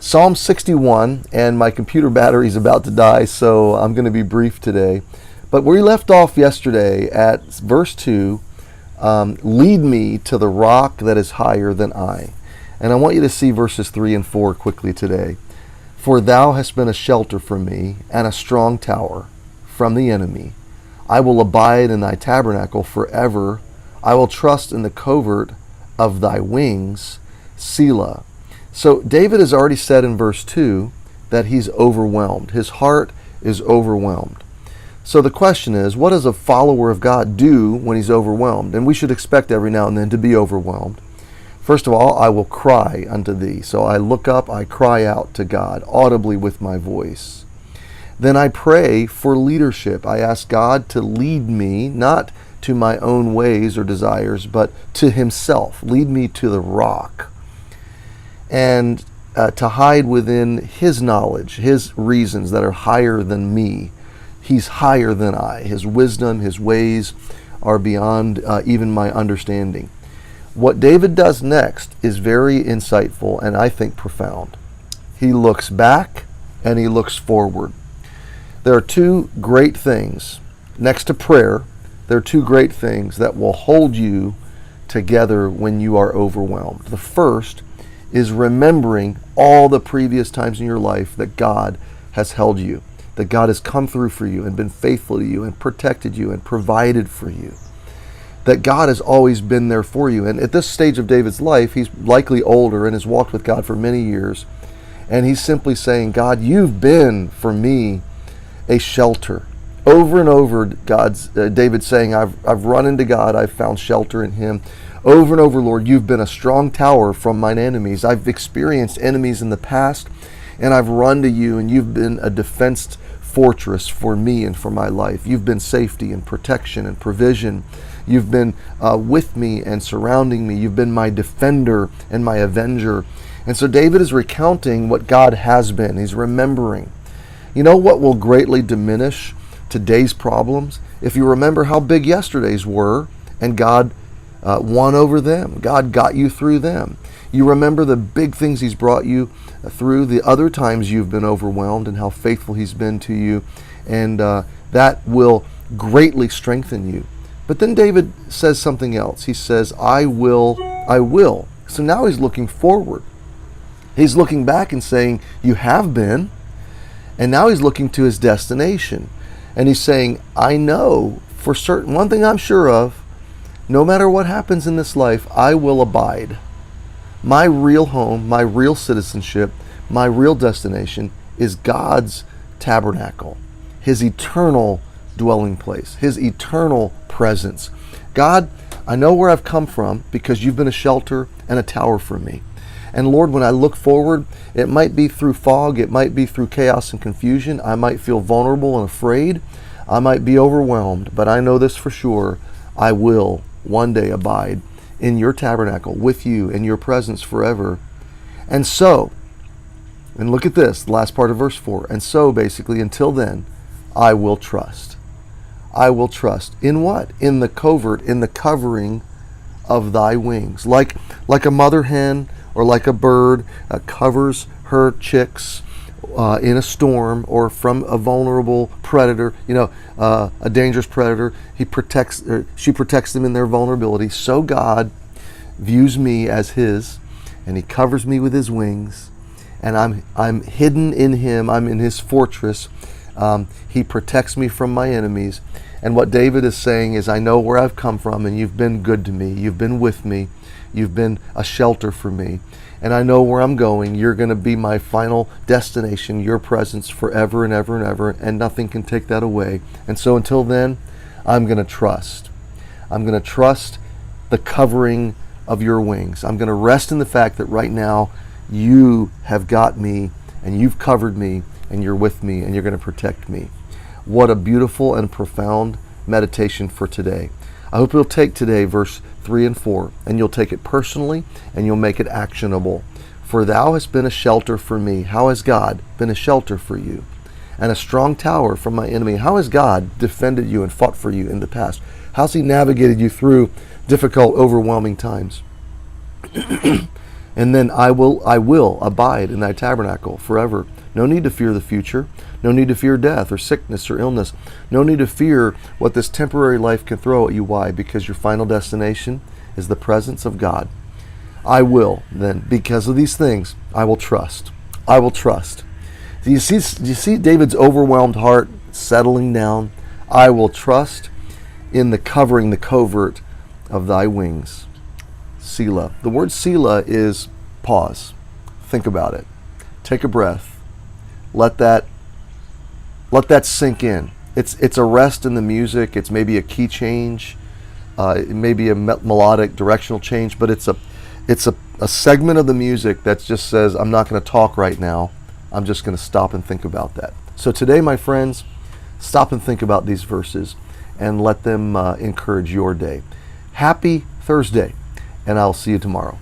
Psalm 61, and my computer battery is about to die, so I'm going to be brief today. But we left off yesterday at verse 2, lead me to the rock that is higher than I. And I want you to see verses 3 and 4 quickly today. For thou hast been a shelter for me, and a strong tower from the enemy. I will abide in thy tabernacle forever. I will trust in the covert of thy wings, Selah. So David has already said in verse 2 that he's overwhelmed. His heart is overwhelmed. So the question is, what does a follower of God do when he's overwhelmed? And we should expect every now and then to be overwhelmed. First of all, I will cry unto thee. So I look up, I cry out to God audibly with my voice. Then I pray for leadership. I ask God to lead me, not to my own ways or desires, but to himself. Lead me to the rock. And to hide within his knowledge, his reasons that are higher than me. He's higher than I. His wisdom, his ways are beyond even my understanding. What David does next is very insightful and I think profound. He looks back and he looks forward. There are two great things. Next to prayer, there are two great things that will hold you together when you are overwhelmed. The first is remembering all the previous times in your life that God has held you, that God has come through for you and been faithful to you and protected you and provided for you, that God has always been there for you. And at this stage of David's life, he's likely older and has walked with God for many years, and he's simply saying, God, you've been for me a shelter. Over and over, David's saying, I've run into God, I've found shelter in him. Over and over, Lord, you've been a strong tower from mine enemies. I've experienced enemies in the past, and I've run to you, and you've been a defensed fortress for me and for my life. You've been safety and protection and provision. You've been with me and surrounding me. You've been my defender and my avenger. And so David is recounting what God has been. He's remembering. You know what will greatly diminish today's problems? If you remember how big yesterday's were, and God won over them. God got you through them. You remember the big things he's brought you through, the other times you've been overwhelmed and how faithful he's been to you. And that will greatly strengthen you. But then David says something else. He says, I will. So now he's looking forward. He's looking back and saying, you have been. And now he's looking to his destination. And he's saying, I know for certain, one thing I'm sure of, no matter what happens in this life, I will abide. My real home, my real citizenship, my real destination is God's tabernacle, his eternal dwelling place, his eternal presence. God, I know where I've come from because you've been a shelter and a tower for me. And Lord, when I look forward, it might be through fog, it might be through chaos and confusion. I might feel vulnerable and afraid. I might be overwhelmed, but I know this for sure. I will one day abide in your tabernacle with you in your presence forever. And so, and look at this, the last part of verse 4. And so basically, until then, I will trust. I will trust. In what? In the covert, in the covering of thy wings. Like a mother hen or like a bird covers her chicks in a storm or from a vulnerable predator, a dangerous predator. She protects them in their vulnerability. So God views me as his, and he covers me with his wings, and I'm hidden in him. I'm in his fortress. He protects me from my enemies. And what David is saying is, I know where I've come from, and you've been good to me. You've been with me. You've been a shelter for me. And I know where I'm going. You're going to be my final destination, your presence forever and ever and ever, and nothing can take that away. And so until then, I'm going to trust. I'm going to trust the covering of your wings. I'm going to rest in the fact that right now you have got me, and you've covered me, and you're with me, and you're going to protect me. What a beautiful and profound meditation for today. I hope you'll take today verse 3 and 4, and you'll take it personally, and you'll make it actionable. For thou hast been a shelter for me. How has God been a shelter for you? And a strong tower from my enemy. How has God defended you and fought for you in the past? How's he navigated you through difficult, overwhelming times? And then I will abide in thy tabernacle forever. No need to fear the future. No need to fear death or sickness or illness. No need to fear what this temporary life can throw at you. Why? Because your final destination is the presence of God. I will, then, because of these things, I will trust. I will trust. Do you see David's overwhelmed heart settling down? I will trust in the covering, the covert of thy wings. Selah. The word Selah is pause. Think about it. Take a breath. Let that sink in. It's a rest in the music. It's maybe a key change. It may be a melodic directional change, but it's a segment of the music that just says, I'm not going to talk right now. I'm just going to stop and think about that. So today, my friends, stop and think about these verses and let them encourage your day. Happy Thursday, and I'll see you tomorrow.